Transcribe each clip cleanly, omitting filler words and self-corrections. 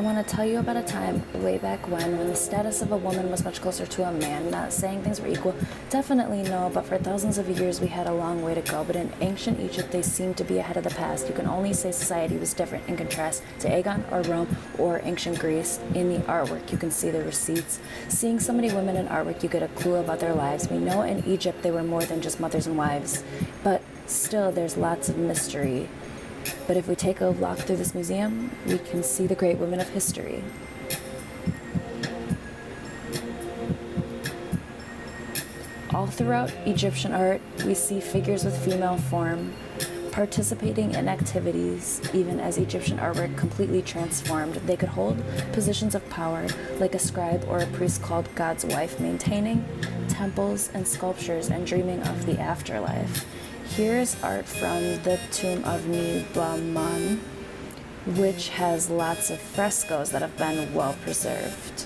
want to tell you about a time way back when the status of a woman was much closer to a man. Not saying things were equal, definitely no, but for thousands of years we had a long way to go. But in ancient Egypt, they seemed to be ahead of the past. You can only say society was different in contrast to Aegon or Rome or ancient Greece. In the artwork, you can see the receipts. Seeing so many women in artwork, you get a clue about their lives. We know in Egypt they were more than just mothers and wives, but still there's lots of mystery. But if we take a walk through this museum, we can see the great women of history. All throughout Egyptian art, we see figures with female form participating in activities. Even as Egyptian artwork completely transformed, they could hold positions of power like a scribe or a priest called God's wife, maintaining temples and sculptures and dreaming of the afterlife. Here's art from the tomb of Niblaman, which has lots of frescoes that have been well preserved.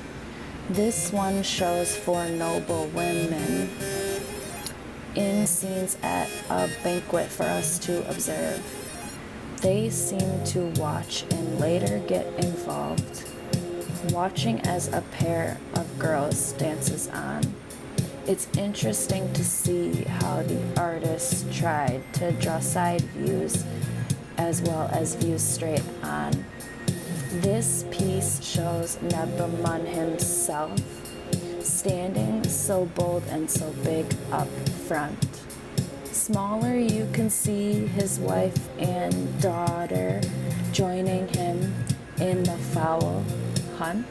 This one shows four noble women in scenes at a banquet for us to observe. They seem to watch and later get involved, watching as a pair of girls dances on. It's interesting to see how the artist tried to draw side views as well as views straight on. This piece shows Nebamun himself standing so bold and so big up front. Smaller, you can see his wife and daughter joining him in the fowl hunt.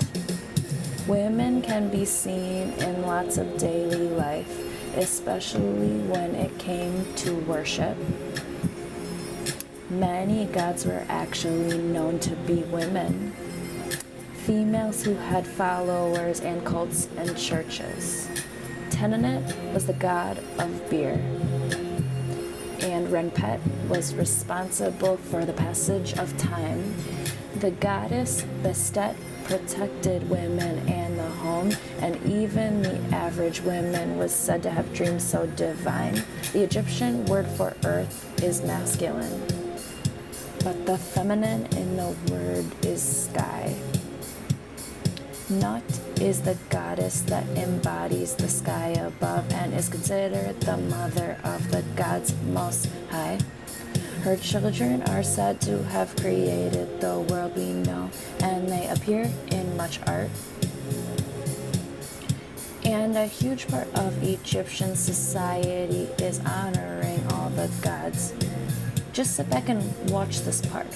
Women can be seen in lots of daily life, especially when it came to worship. Many gods were actually known to be women, females who had followers and cults and churches. Tenenet was the god of beer, and Renpet was responsible for the passage of time. The goddess Bastet protected women and the home, and even the average woman was said to have dreams so divine. The Egyptian word for earth is masculine, but the feminine in the word is sky. Nut is the goddess that embodies the sky above and is considered the mother of the gods most high. Her children are said to have created the world we know, and they appear in much art. And a huge part of Egyptian society is honoring all the gods. Just sit back and watch this part.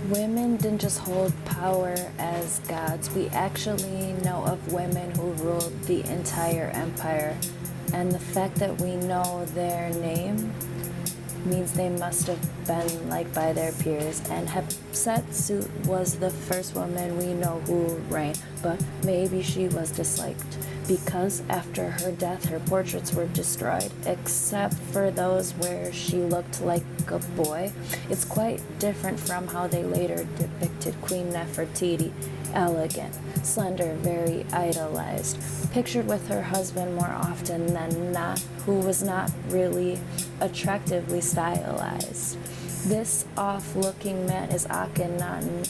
Women didn't just hold power as gods. We actually know of women who ruled the entire empire. And the fact that we know their name means they must have been liked by their peers. And Hatshepsut was the first woman we know who reigned, but maybe she was disliked because after her death her portraits were destroyed, except for those where she looked like a boy. It's quite different from how they later depicted Queen Nefertiti, elegant, slender, very idolized, pictured with her husband more often than not, who was not really attractively stylized. This off-looking man is Akhenaten,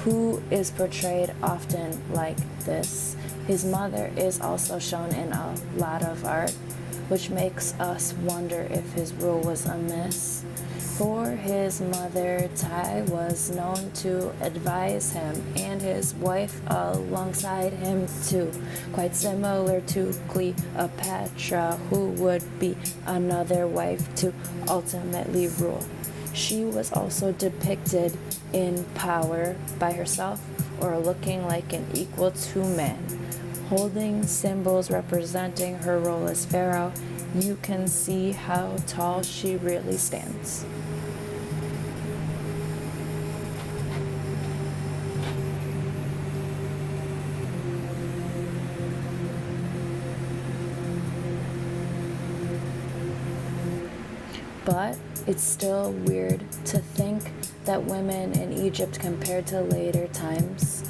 who is portrayed often like this. His mother is also shown in a lot of art, which makes us wonder if his rule was amiss. For his mother, Tai was known to advise him and his wife alongside him too, quite similar to Cleopatra, who would be another wife to ultimately rule. She was also depicted in power by herself or looking like an equal to man. Holding symbols representing her role as pharaoh, you can see how tall she really stands. But it's still weird to think that women in Egypt compared to later times.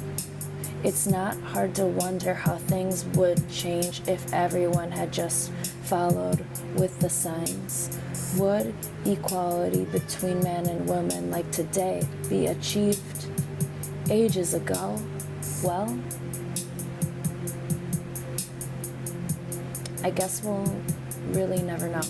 It's not hard to wonder how things would change if everyone had just followed with the signs. Would equality between men and women like today be achieved ages ago? Well, I guess we'll really never know.